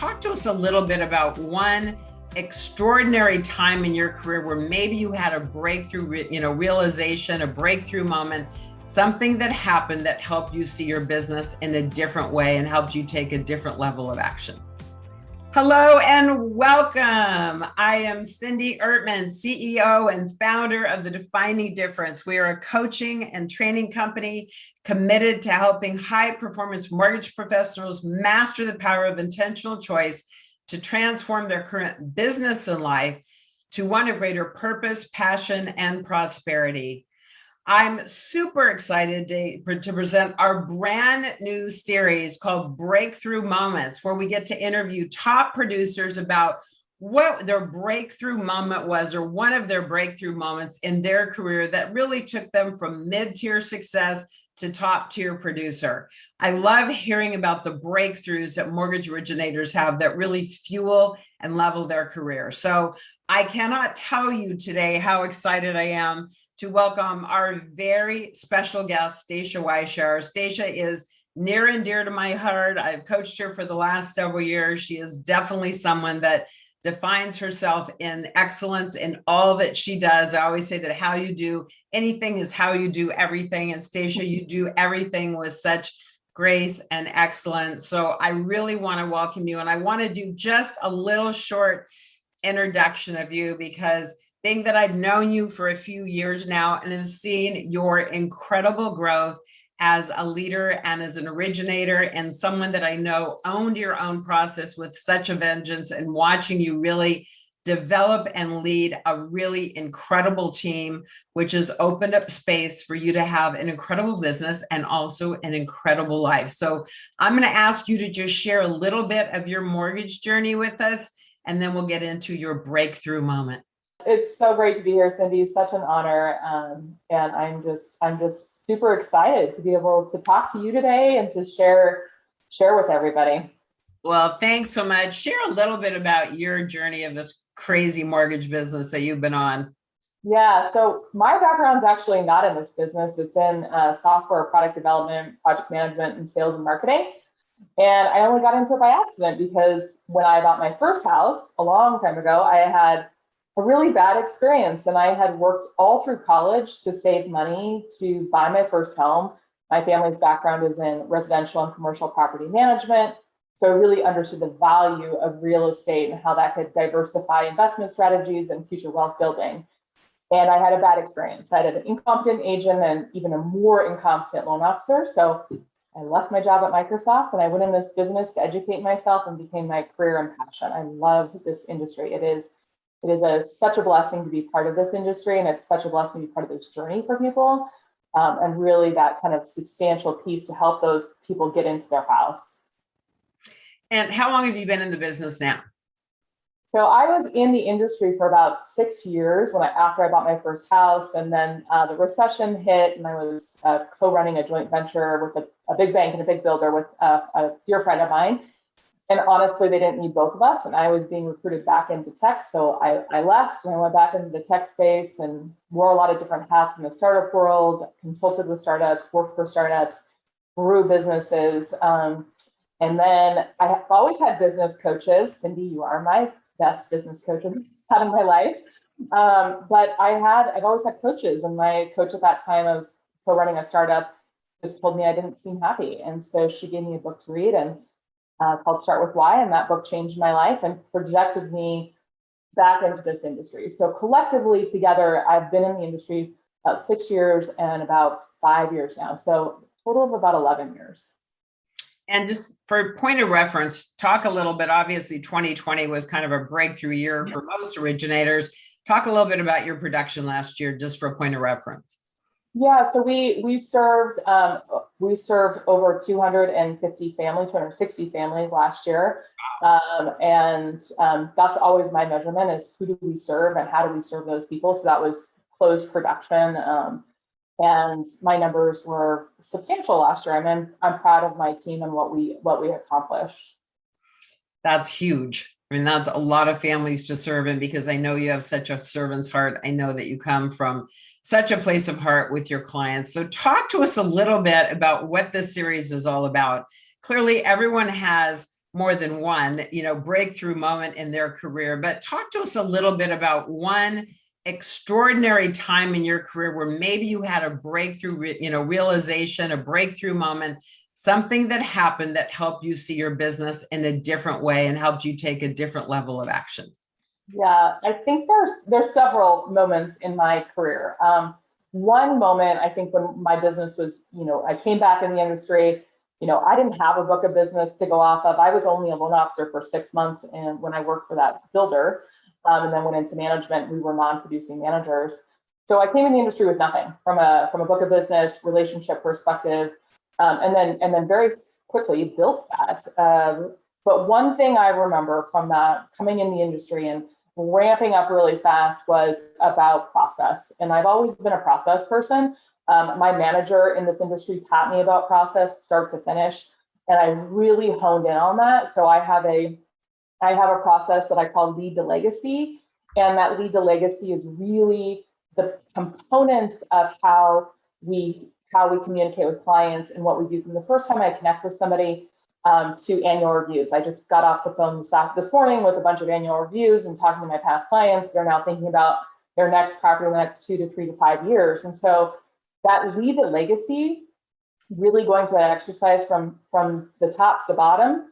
talk to us a little bit about one extraordinary time in your career where maybe you had a breakthrough, realization, a breakthrough moment, something that happened that helped you see your business in a different way and helped you take a different level of action. Hello and welcome. I am Cindy Ertman, CEO and founder of The Defining Difference. We are a coaching and training company committed to helping high-performance mortgage professionals master the power of intentional choice to transform their current business and life to one of greater purpose, passion, and prosperity. I'm super excited to present our brand new series called Breakthrough Moments, where we get to interview top producers about what their breakthrough moment was, or one of their breakthrough moments in their career that really took them from mid-tier success to top-tier producer. I love hearing about the breakthroughs that mortgage originators have that really fuel and level their career. So I cannot tell you today how excited I am to welcome our very special guest, Stacia Weishaar. Stacia is near and dear to my heart. I've coached her for the last several years. She is definitely someone that defines herself in excellence in all that she does. I always say that how you do anything is how you do everything. And Stacia, you do everything with such grace and excellence. So I really want to welcome you. And I want to do just a little short introduction of you, because being that I've known you for a few years now and have seen your incredible growth as a leader and as an originator, and someone that I know owned your own process with such a vengeance, and watching you really develop and lead a really incredible team, which has opened up space for you to have an incredible business and also an incredible life. So I'm going to ask you to just share a little bit of your mortgage journey with us, and then we'll get into your breakthrough moment. It's so great to be here, Cindy. Such an honor. And I'm just super excited to be able to talk to you today and to share with everybody. Well, thanks so much. Share a little bit about your journey of this crazy mortgage business that you've been on. Yeah, so my background's actually not in this business. It's in software, product development, project management, and sales and marketing. And I only got into it by accident because when I bought my first house a long time ago, I had a really bad experience, and I had worked all through college to save money to buy my first home. My family's background is in residential and commercial property management, so I really understood the value of real estate and how that could diversify investment strategies and future wealth building. And I had a bad experience. I had an incompetent agent and even a more incompetent loan officer. So I left my job at Microsoft and I went in this business to educate myself and became my career and passion. I love this industry. It is such a blessing to be part of this industry, and it's such a blessing to be part of this journey for people, and really that kind of substantial piece to help those people get into their house. And how long have you been in the business now? So I was in the industry for about 6 years after I bought my first house, and then the recession hit, and I was co-running a joint venture with a big bank and a big builder with a dear friend of mine. And honestly, they didn't need both of us. And I was being recruited back into tech. So I left and I went back into the tech space and wore a lot of different hats in the startup world, consulted with startups, worked for startups, grew businesses. And then I've always had business coaches. Cindy, you are my best business coach I've had in my life. But I've always had coaches. And my coach at that time, I was co-running a startup, just told me I didn't seem happy. And so she gave me a book to read called Start With Why, and that book changed my life and projected me back into this industry. So collectively together, I've been in the industry about 6 years and about 5 years now. So total of about 11 years. And just for point of reference, talk a little bit, obviously 2020 was kind of a breakthrough year for most originators. Talk a little bit about your production last year, just for a point of reference. Yeah, so we served over 250 families, 260 families last year, and that's always my measurement: is who do we serve and how do we serve those people. So that was closed production, and my numbers were substantial last year. I'm proud of my team and what we accomplished. That's huge. I mean, that's a lot of families to serve in, because I know you have such a servant's heart. I know that you come from such a place of heart with your clients. So talk to us a little bit about what this series is all about. Clearly, everyone has more than one, breakthrough moment in their career, but talk to us a little bit about one extraordinary time in your career where maybe you had a breakthrough, realization, a breakthrough moment, something that happened that helped you see your business in a different way and helped you take a different level of action. Yeah, I think there's several moments in my career. One moment, I think when my business was, I came back in the industry, I didn't have a book of business to go off of. I was only a loan officer for 6 months, and when I worked for that builder, and then went into management, we were non-producing managers. So I came in the industry with nothing from a book of business, relationship perspective, and then very quickly built that. But one thing I remember from that coming in the industry and ramping up really fast was about process. And I've always been a process person. My manager in this industry taught me about process, start to finish, and I really honed in on that. So I have a process that I call lead to legacy, and that lead to legacy is really the components of how we communicate with clients and what we do from the first time I connect with somebody to annual reviews. I just got off the phone this morning with a bunch of annual reviews and talking to my past clients. They're now thinking about their next property in the next 2 to 3 to 5 years. And so that lead to legacy, really going through that exercise from the top to the bottom,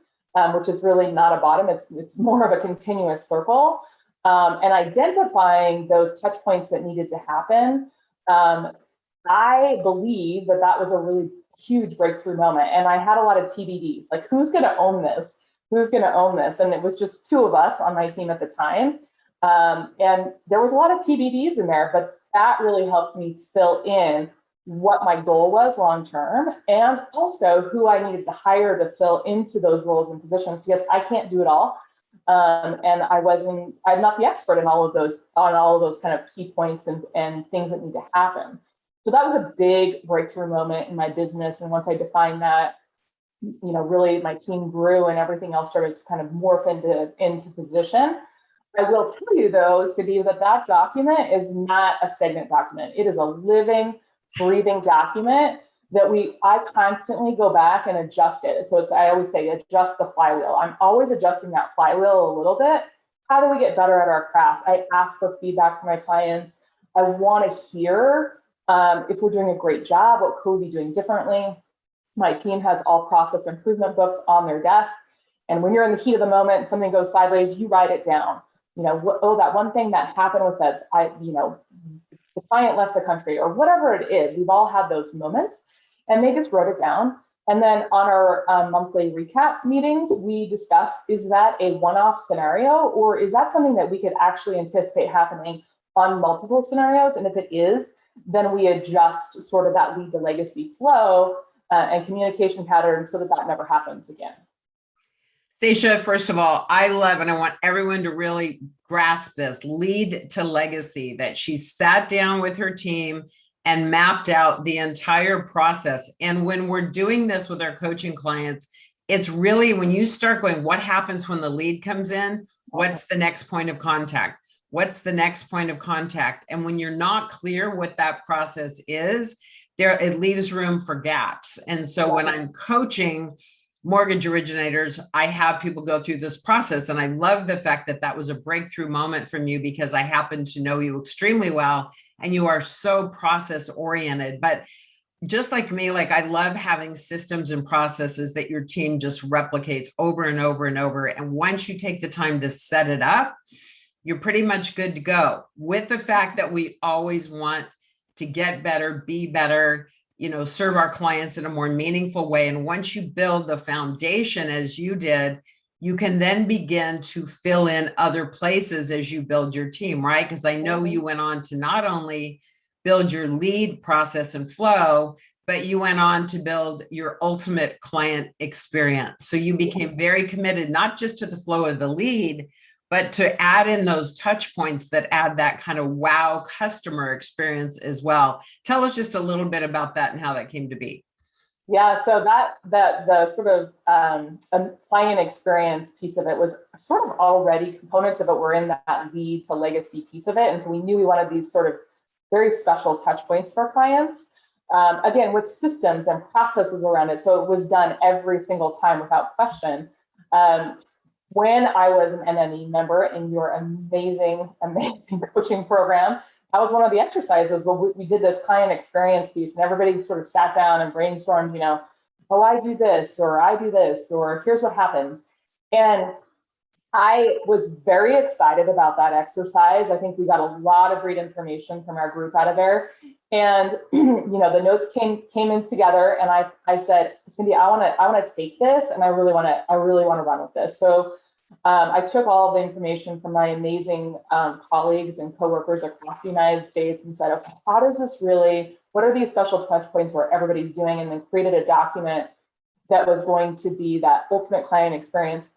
which is really not a bottom, it's more of a continuous circle, and identifying those touch points that needed to happen. I believe that was a really huge breakthrough moment. And I had a lot of TBDs, like who's going to own this? Who's going to own this? And it was just 2 of us on my team at the time. And there was a lot of TBDs in there, but that really helped me fill in what my goal was long-term, and also who I needed to hire to fill into those roles and positions, because I can't do it all. And I'm not the expert in all of those kind of key points and things that need to happen. So that was a big breakthrough moment in my business. And once I defined that, really my team grew and everything else started to kind of morph into position. I will tell you though, Cindy, that document is not a stagnant document. It is a living, breathing document that I constantly go back and adjust it. So I always say, adjust the flywheel. I'm always adjusting that flywheel a little bit. How do we get better at our craft? I ask for feedback from my clients. I want to hear if we're doing a great job, what could we be doing differently? My team has all process improvement books on their desk. And when you're in the heat of the moment and something goes sideways, you write it down. That one thing that happened with the client left the country, or whatever it is. We've all had those moments, and they just wrote it down. And then on our monthly recap meetings, we discuss, is that a one-off scenario, or is that something that we could actually anticipate happening on multiple scenarios? And if it is, then we adjust sort of that lead to legacy flow and communication pattern so that never happens again. Stacia, first of all, I love, and I want everyone to really grasp this lead to legacy, that she sat down with her team and mapped out the entire process. And when we're doing this with our coaching clients, it's really when you start going, what happens when the lead comes in? What's the next point of contact? What's the next point of contact? And when you're not clear what that process is, it leaves room for gaps. And so when I'm coaching mortgage originators, I have people go through this process. And I love the fact that was a breakthrough moment from you, because I happen to know you extremely well and you are so process oriented. But just like me, I love having systems and processes that your team just replicates over and over and over. And once you take the time to set it up, you're pretty much good to go, with the fact that we always want to get better, be better, serve our clients in a more meaningful way. And once you build the foundation, as you did, you can then begin to fill in other places as you build your team, right? Because I know you went on to not only build your lead process and flow, but you went on to build your ultimate client experience. So you became very committed, not just to the flow of the lead, but to add in those touch points that add that kind of wow customer experience as well. Tell us just a little bit about that and how that came to be. Yeah, so the sort of client experience piece of it was sort of already, components of it were in that lead to legacy piece of it. And so we knew we wanted these sort of very special touch points for clients, again, with systems and processes around it. So it was done every single time without question. When I was an NNE member in your amazing, amazing coaching program, that was one of the exercises. We did this client experience piece, and everybody sort of sat down and brainstormed, oh, I do this, or I do this, or here's what happens. And I was very excited about that exercise. I think we got a lot of great information from our group out of there. And the notes came in together, and I said, Cindy, I want to take this, and I really want to run with this. So I took all of the information from my amazing colleagues and coworkers across the United States and said, okay, what are these special touch points where everybody's doing, and then created a document that was going to be that ultimate client experience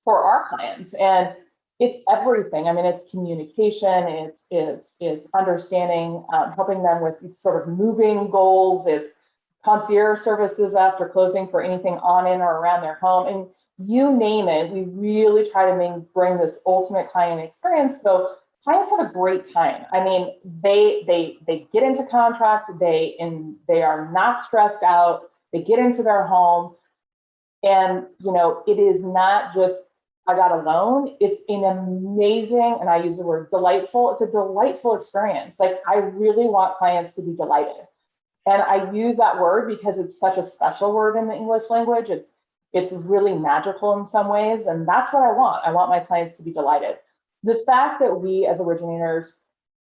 for our clients. And it's everything. I mean, it's communication, it's understanding, helping them with sort of moving goals, it's concierge services after closing for anything on in or around their home. And you name it, we really try to bring this ultimate client experience. So clients have a great time. I mean, they get into contract, they are not stressed out, they get into their home, and it is not just I got a loan. It's an amazing, and I use the word delightful. It's a delightful experience. Like, I really want clients to be delighted. And I use that word because it's such a special word in the English language. It's really magical in some ways. And that's what I want. I want my clients to be delighted. The fact that we as originators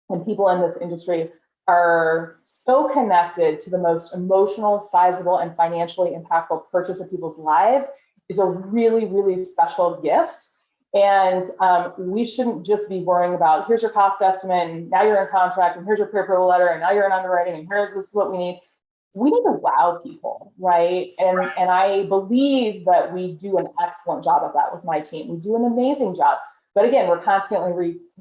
and people in this industry are so connected to the most emotional, sizable, and financially impactful purchase of people's lives is a really, really special gift. And we shouldn't just be worrying about, here's your cost estimate, and now you're in contract, and here's your pre-approval letter, and now you're in underwriting, and this is what we need. We need to wow people, right? And I believe that we do an excellent job of that with my team. We do an amazing job. But again, we're constantly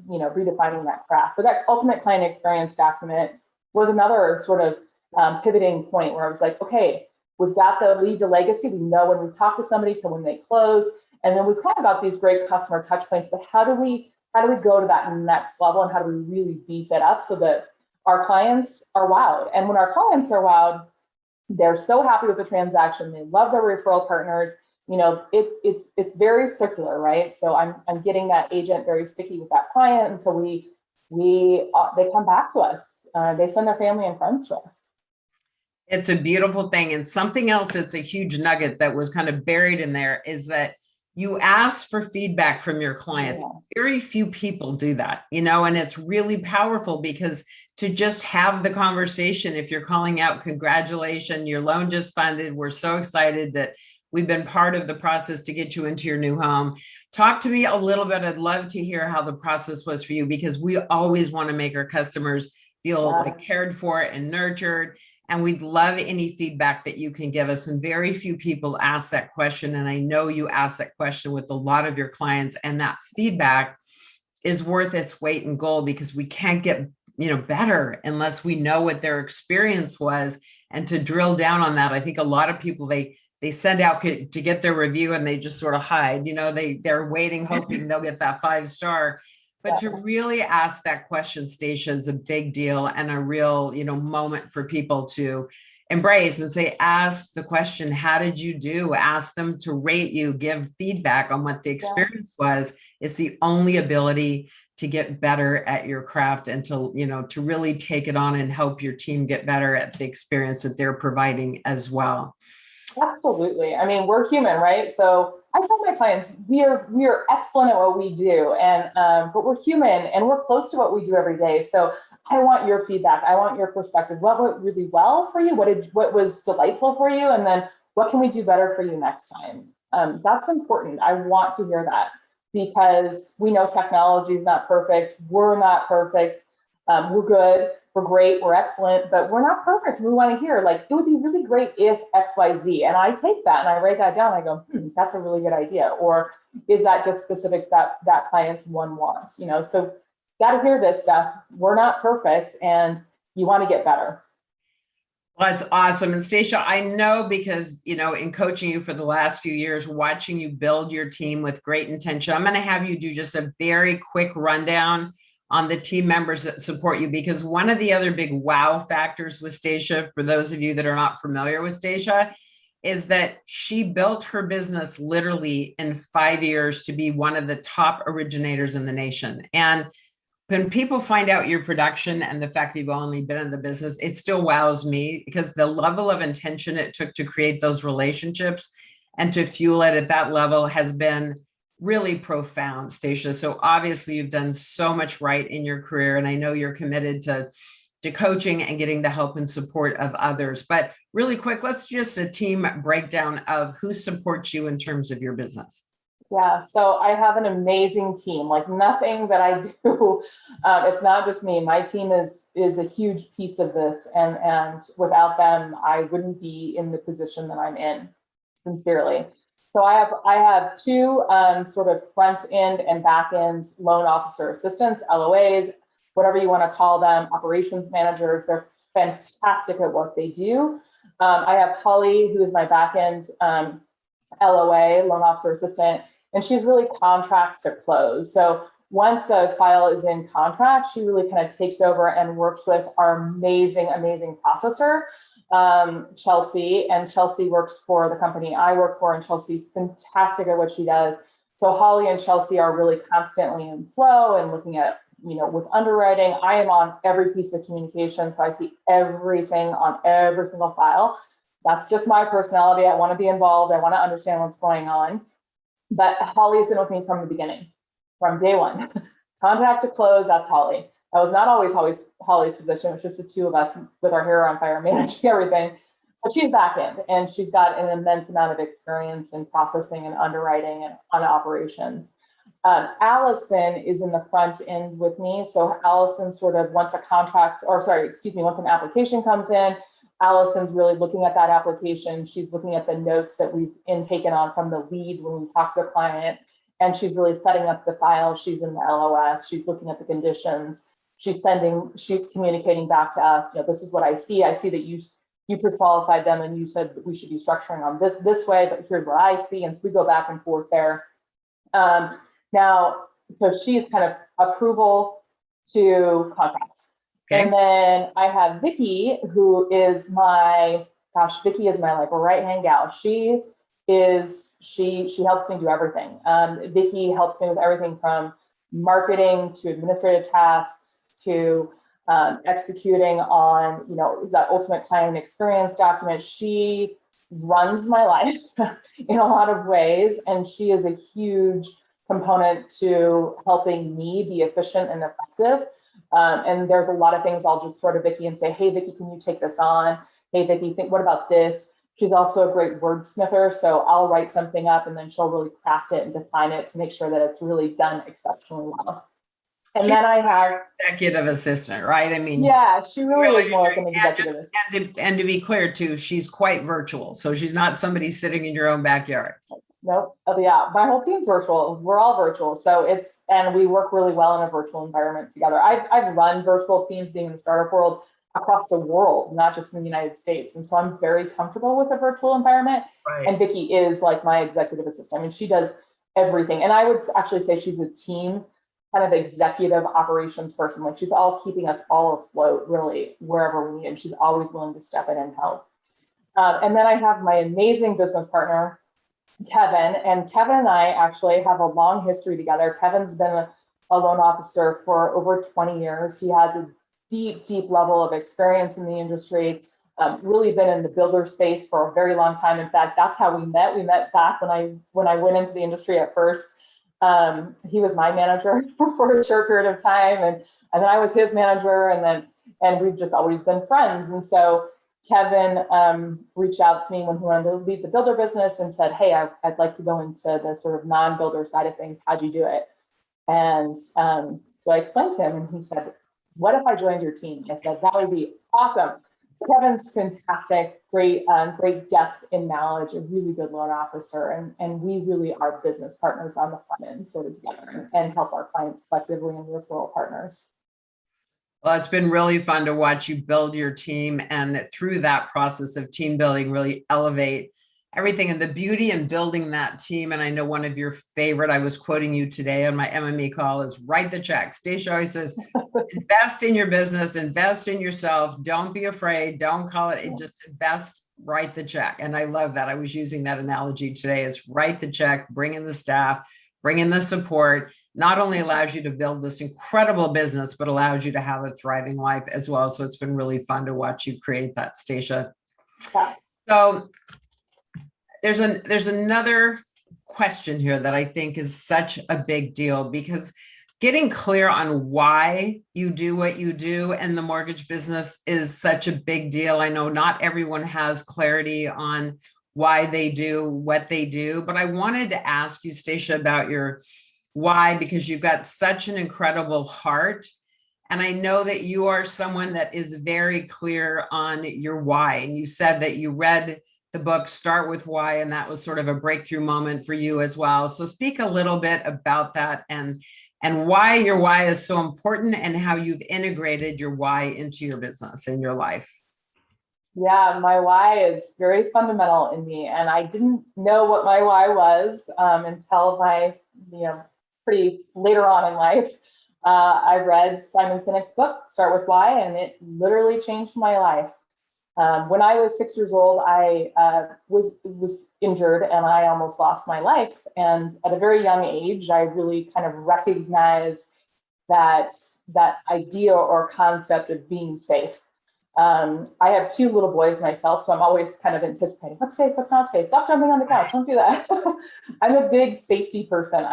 redefining that craft. But that ultimate client experience document was another sort of pivoting point where I was like, okay, we've got the lead to legacy. We know when we talk to somebody to when they close. And then we've kind of got these great customer touch points, but how do we go to that next level, and how do we really beef it up so that our clients are wowed? And when our clients are wowed, they're so happy with the transaction. They love their referral partners. It's very circular, right? So I'm getting that agent very sticky with that client. And so they come back to us. They send their family and friends to us. It's a beautiful thing. And something else that's a huge nugget that was kind of buried in there is that you ask for feedback from your clients. Yeah. Very few people do that, and it's really powerful, because to just have the conversation, if you're calling out, congratulations, your loan just funded. We're so excited that we've been part of the process to get you into your new home. Talk to me a little bit. I'd love to hear how the process was for you, because we always want to make our customers feel like cared for and nurtured. And we'd love any feedback that you can give us. And very few people ask that question. And I know you ask that question with a lot of your clients, and that feedback is worth its weight in gold, because we can't get, better unless we know what their experience was. And to drill down on that, I think a lot of people, they send out to get their review and they just sort of hide, they're waiting, hoping they'll get that 5-star. But to really ask that question, Stacia, is a big deal, and a real, moment for people to embrace and say, ask the question, how did you do? Ask them to rate you, give feedback on what the experience was. It's the only ability to get better at your craft, and to really take it on and help your team get better at the experience that they're providing as well. Absolutely. I mean, we're human, right? So I tell my clients, we are excellent at what we do, and but we're human, and we're close to what we do every day. So I want your feedback. I want your perspective. What went really well for you? What was delightful for you? And then what can we do better for you next time? That's important. I want to hear that, because we know technology is not perfect. We're not perfect. We're good. We're great. We're excellent, but we're not perfect. We want to hear, like, it would be really great if X, Y, Z. And I take that and I write that down. I go, that's a really good idea. Or is that just specifics that client's one wants? So got to hear this stuff. We're not perfect, and you want to get better. Well, it's awesome. And Stacia, I know, because, in coaching you for the last few years, watching you build your team with great intention, I'm going to have you do just a very quick rundown on the team members that support you, because one of the other big wow factors with Stacia, for those of you that are not familiar with Stacia, is that she built her business literally in 5 years to be one of the top originators in the nation. And when people find out your production and the fact that you've only been in the business, it still wows me, because the level of intention it took to create those relationships and to fuel it at that level has been really profound, Stacia. So obviously you've done so much right in your career, and I know you're committed to coaching and getting the help and support of others. But really quick, let's just a team breakdown of who supports you in terms of your business. Yeah, so I have an amazing team. Like, nothing that I do, it's not just me. My team is a huge piece of this, and without them, I wouldn't be in the position that I'm in, sincerely. So I have two sort of front end and back end loan officer assistants, LOAs, whatever you want to call them, operations managers. They're fantastic at what they do. I have Holly, who is my back end LOA, loan officer assistant, and she's really contract to close. So once the file is in contract, she really kind of takes over and works with our amazing, amazing processor, Chelsea. And Chelsea works for the company I work for, and Chelsea's fantastic at what she does. So Holly and Chelsea are really constantly in flow and looking at, with underwriting. I am on every piece of communication, so I see everything on every single file. That's just my personality. I want to be involved. I want to understand what's going on. But Holly's been with me from the beginning, from day one. Contract to close, that's Holly. That was not always Holly's position. It was just the two of us with our hair on fire managing everything. So she's back end, and she's got an immense amount of experience in processing and underwriting and on operations. Allison is in the front end with me. So Allison sort of once an application comes in, Allison's really looking at that application. She's looking at the notes that we've taken on from the lead when we talk to the client, and she's really setting up the file. She's in the LOS. She's looking at the conditions. She's communicating back to us. This is what I see. I see that you pre-qualified them, and you said that we should be structuring on this way, but here's what I see. And so we go back and forth there. So she's kind of approval to contract. Okay. And then I have Vicky, who is Vicky is my right-hand gal. She helps me do everything. Vicky helps me with everything from marketing to administrative tasks to executing on, that ultimate client experience document. She runs my life in a lot of ways, and she is a huge component to helping me be efficient and effective. And there's a lot of things I'll just throw to Vicky and say, hey, Vicky, can you take this on? Hey, Vicky, what about this? She's also a great wordsmither. So I'll write something up, and then she'll really craft it and define it to make sure that it's really done exceptionally well. And then I have executive assistant, right? I mean, yeah, she really is more like an executive assistant. And to be clear too, she's quite virtual. So she's not somebody sitting in your own backyard. Nope. Oh, yeah. My whole team's virtual. We're all virtual. So and we work really well in a virtual environment together. I've run virtual teams being in the startup world across the world, not just in the United States. And so I'm very comfortable with a virtual environment. Right. And Vicky is like my executive assistant. I mean, she does everything. And I would actually say she's a team kind of executive operations person. Like, she's all keeping us all afloat really wherever we need. And she's always willing to step in and help. And then I have my amazing business partner, Kevin, and Kevin and I actually have a long history together. Kevin's been a loan officer for over 20 years. He has a deep, deep level of experience in the industry, really been in the builder space for a very long time. In fact, that's how we met. We met back when I went into the industry at first. He was my manager for a short period of time, and then I was his manager, and we've just always been friends. And so Kevin reached out to me when he wanted to leave the builder business and said, hey, I'd like to go into the sort of non-builder side of things. How'd you do it? And so I explained to him, and he said, what if I joined your team? I said, that would be awesome. Kevin's fantastic, great depth in knowledge, a really good loan officer. And we really are business partners on the front end sort of together and help our clients collectively and referral partners. Well, it's been really fun to watch you build your team, and through that process of team building, really elevate everything. And the beauty in building that team, and I know one of your favorite, I was quoting you today on my MME call, is write the check. Stacia always says, invest in your business, invest in yourself. Don't be afraid. Don't call it, just invest write the check. And I love that. I was using that analogy today, is write the check, bring in the staff, bring in the support. Not only allows you to build this incredible business, but allows you to have a thriving life as well. So it's been really fun to watch you create that, Stacia. Yeah. So there's another question here that I think is such a big deal, because getting clear on why you do what you do in the mortgage business is such a big deal. I know not everyone has clarity on why they do what they do, but I wanted to ask you, Stacia, about your why, because you've got such an incredible heart. And I know that you are someone that is very clear on your why. And you said that you read the book Start With Why, and that was sort of a breakthrough moment for you as well. So speak a little bit about that and why your why is so important, and how you've integrated your why into your business and your life. Yeah, my why is very fundamental in me. And I didn't know what my why was until pretty later on in life. I read Simon Sinek's book, Start With Why, and it literally changed my life. When I was 6 years old, I was injured and I almost lost my life. And at a very young age, I really kind of recognized that idea or concept of being safe. I have 2 little boys myself, so I'm always kind of anticipating what's safe, what's not safe. Stop jumping on the couch. Don't do that. I'm a big safety person.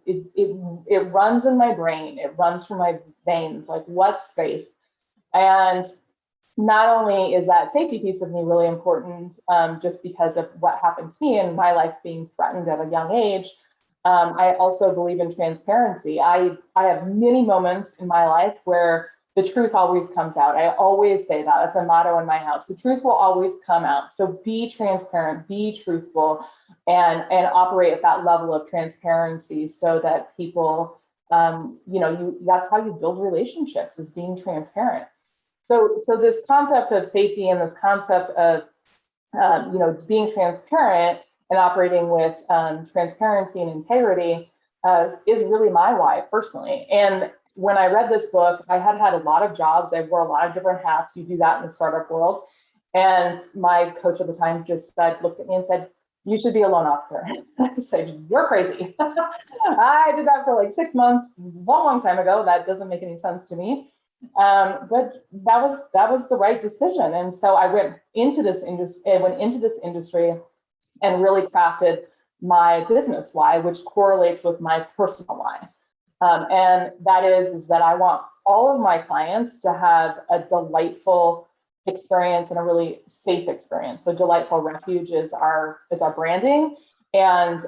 It runs in my brain. It runs through my veins. Like, what's safe? And not only is that safety piece of me really important, just because of what happened to me and my life being threatened at a young age, I also believe in transparency. I have many moments in my life where the truth always comes out. I always say that. That's a motto in my house. The truth will always come out. So be transparent, be truthful, and operate at that level of transparency so that people, that's how you build relationships, is being transparent. So this concept of safety and this concept of, being transparent and operating with transparency and integrity is really my why personally. And when I read this book, I had a lot of jobs. I wore a lot of different hats. You do that in the startup world. And my coach at the time just looked at me and said, "You should be a loan officer." I said, "You're crazy." I did that for like 6 months, long time ago. That doesn't make any sense to me. But that was the right decision. And so I went into this industry and really crafted my business why, which correlates with my personal why. And that is that I want all of my clients to have a delightful experience and a really safe experience. So Delightful Refuge is our branding. And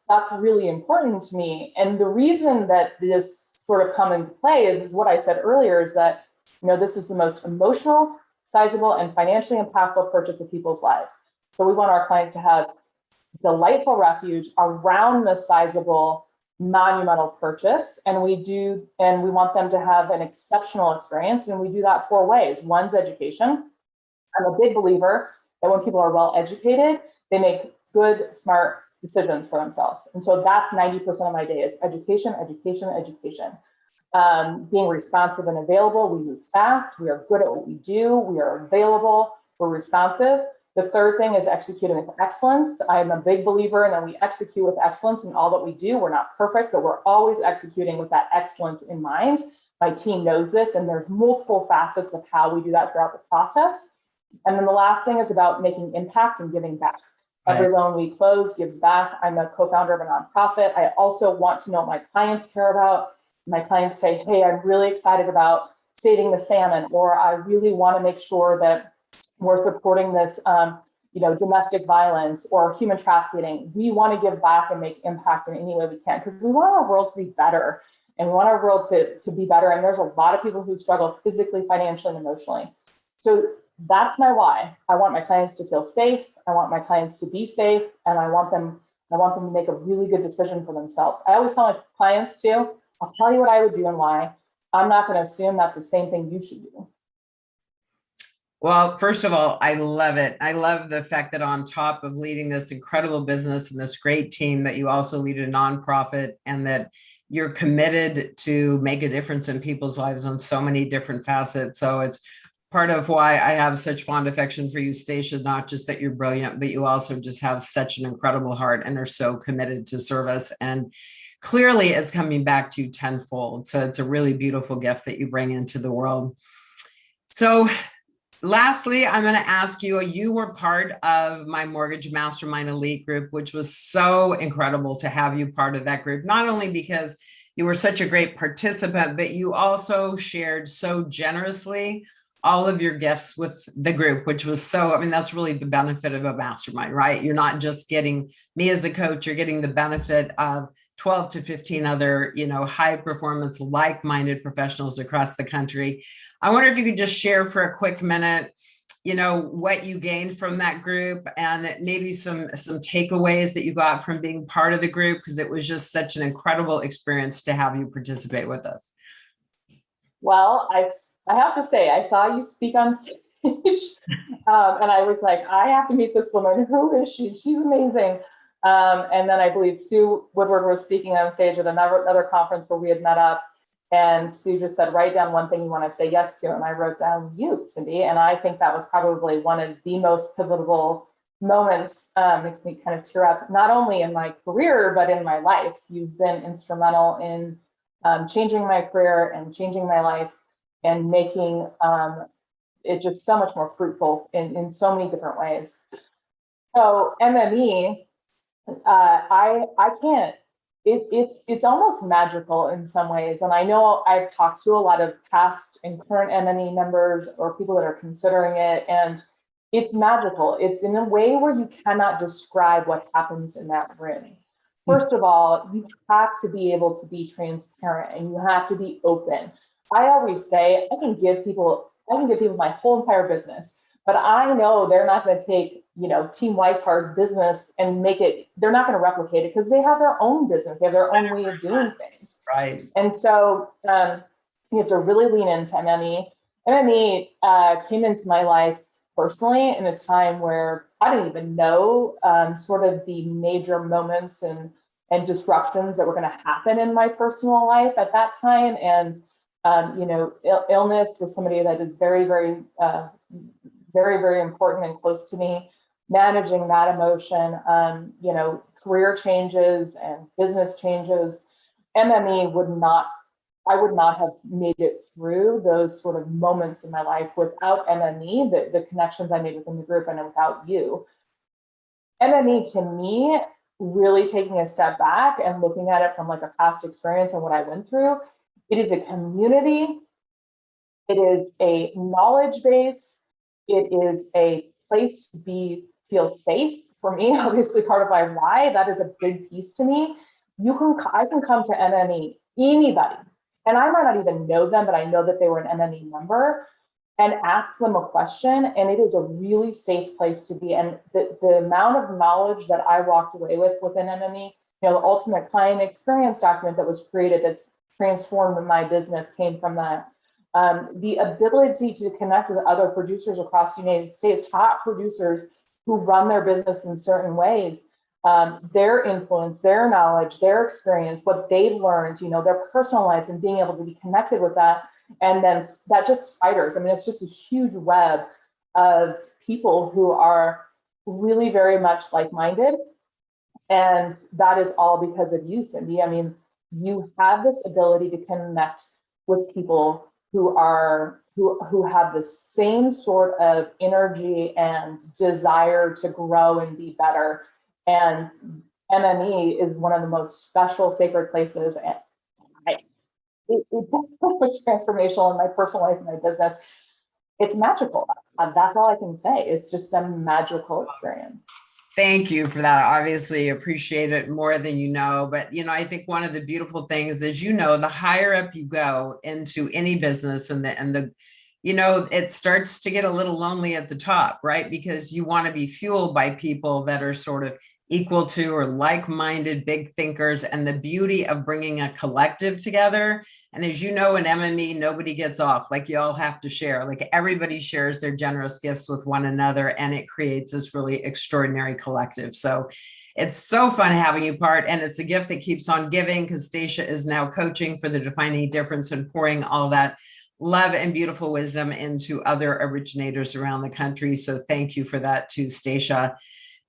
that's really important to me. And the reason that this sort of come into play is what I said earlier, is that, this is the most emotional, sizable, and financially impactful purchase of people's lives. So we want our clients to have delightful refuge around the sizable, monumental purchase. And we want them to have an exceptional experience. And we do that 4 ways. One's education. I'm a big believer that when people are well educated, they make good, smart decisions for themselves. And so that's 90% of my day is education, education, education. Being responsive and available. We move fast. We are good at what we do. We are available. We're responsive. The third thing is executing with excellence. I'm a big believer in that we execute with excellence in all that we do. We're not perfect, but we're always executing with that excellence in mind. My team knows this, and there's multiple facets of how we do that throughout the process. And then the last thing is about making impact and giving back. Right. Every loan we close gives back. I'm a co-founder of a nonprofit. I also want to know what my clients care about. My clients say, "Hey, I'm really excited about saving the salmon," or "I really want to make sure that we're supporting this, domestic violence or human trafficking." We want to give back and make impact in any way we can, because we want our world to be better, and we want our world to be better. And there's a lot of people who struggle physically, financially, and emotionally. So that's my why. I want my clients to feel safe. I want my clients to be safe, and I want them to make a really good decision for themselves. I always tell my clients too, I'll tell you what I would do and why. I'm not going to assume that's the same thing you should do. Well, first of all, I love it. I love the fact that on top of leading this incredible business and this great team, that you also lead a nonprofit, and that you're committed to make a difference in people's lives on so many different facets. So it's part of why I have such fond affection for you, Stacia, not just that you're brilliant, but you also just have such an incredible heart and are so committed to service. And clearly it's coming back to you tenfold. So it's a really beautiful gift that you bring into the world. So lastly, I'm going to ask you, you were part of my Mortgage Mastermind Elite group, which was so incredible to have you part of that group, not only because you were such a great participant, but you also shared so generously all of your gifts with the group, which was so, I mean, that's really the benefit of a mastermind, right? You're not just getting me as a coach, you're getting the benefit of 12 to 15 other, high performance, like-minded professionals across the country. I wonder if you could just share for a quick minute, what you gained from that group and maybe some takeaways that you got from being part of the group, because it was just such an incredible experience to have you participate with us. Well, I have to say, I saw you speak on stage and I was like, I have to meet this woman. Who is she? She's amazing. And then I believe Sue Woodward was speaking on stage at another conference where we had met up. And Sue just said, write down one thing you want to say yes to. And I wrote down you, Cindy. And I think that was probably one of the most pivotal moments, makes me kind of tear up, not only in my career, but in my life. You've been instrumental in changing my career and changing my life and making it just so much more fruitful in so many different ways. So MME, I can't, it's almost magical in some ways. And I know I've talked to a lot of past and current MME members or people that are considering it, and it's magical. It's in a way where you cannot describe what happens in that room. First of all, you have to be able to be transparent and you have to be open. I always say I can give people my whole entire business, but I know they're not going to take, Team Weishaar's business and make it, they're not going to replicate it because they have their own business. They have their own way of doing things. Right. And so you have to really lean into MME. MME came into my life personally in a time where I didn't even know sort of the major moments and disruptions that were going to happen in my personal life at that time. And, illness was somebody that is very, very, very, very important and close to me. Managing that emotion, career changes and business changes. MME I would not have made it through those sort of moments in my life without MME, the connections I made within the group, and without you. MME, to me, really taking a step back and looking at it from like a past experience and what I went through, it is a community. It is a knowledge base. It is a place to feel safe. For me, obviously part of my why, that is a big piece to me. I can come to MME, anybody, and I might not even know them, but I know that they were an MME member, and ask them a question, and it is a really safe place to be. And the amount of knowledge that I walked away with within MME, the ultimate client experience document that was created that's transformed my business came from that. The ability to connect with other producers across the United States, top producers who run their business in certain ways, their influence, their knowledge, their experience, what they've learned, their personal lives, and being able to be connected with that. And then that just spiders. I mean, it's just a huge web of people who are really very much like-minded. And that is all because of you, Cindy. I mean, you have this ability to connect with people who have the same sort of energy and desire to grow and be better. And MME is one of the most special, sacred places. And it was transformational in my personal life and my business. It's magical. That's all I can say. It's just a magical experience. Thank you for that. I obviously appreciate it more than you know, but I think one of the beautiful things is, the higher up you go into any business and the it starts to get a little lonely at the top, right? Because you want to be fueled by people that are sort of equal to or like-minded big thinkers, and the beauty of bringing a collective together. And as you know, in MME, nobody gets off. Like, you all have to share. Like, everybody shares their generous gifts with one another, and it creates this really extraordinary collective. So it's so fun having you part, and it's a gift that keeps on giving, because Stacia is now coaching for the Defining Difference and pouring all that love and beautiful wisdom into other originators around the country. So thank you for that too, Stacia.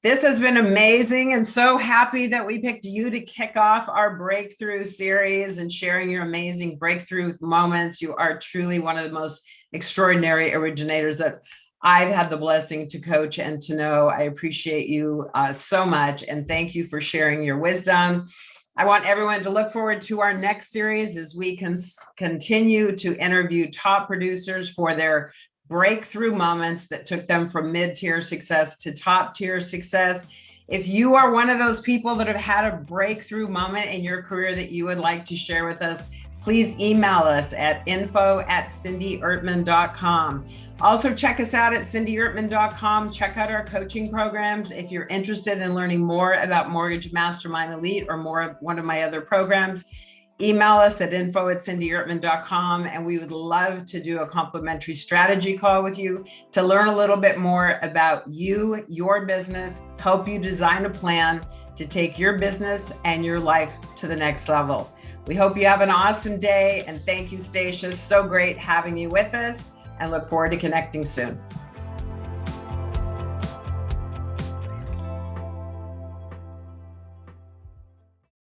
This has been amazing, and so happy that we picked you to kick off our breakthrough series and sharing your amazing breakthrough moments. You are truly one of the most extraordinary originators that I've had the blessing to coach and to know. I appreciate you so much, and thank you for sharing your wisdom. I want everyone to look forward to our next series as we can continue to interview top producers for their breakthrough moments that took them from mid-tier success to top-tier success. If you are one of those people that have had a breakthrough moment in your career that you would like to share with us, please email us at info@cindiertman.com. Also, check us out at cindiertman.com. Check out our coaching programs. If you're interested in learning more about Mortgage Mastermind Elite or more of one of my other programs, email us at info@cindiertman.com, and we would love to do a complimentary strategy call with you to learn a little bit more about you, your business, help you design a plan to take your business and your life to the next level. We hope you have an awesome day, and thank you, Stacia. So great having you with us, and look forward to connecting soon.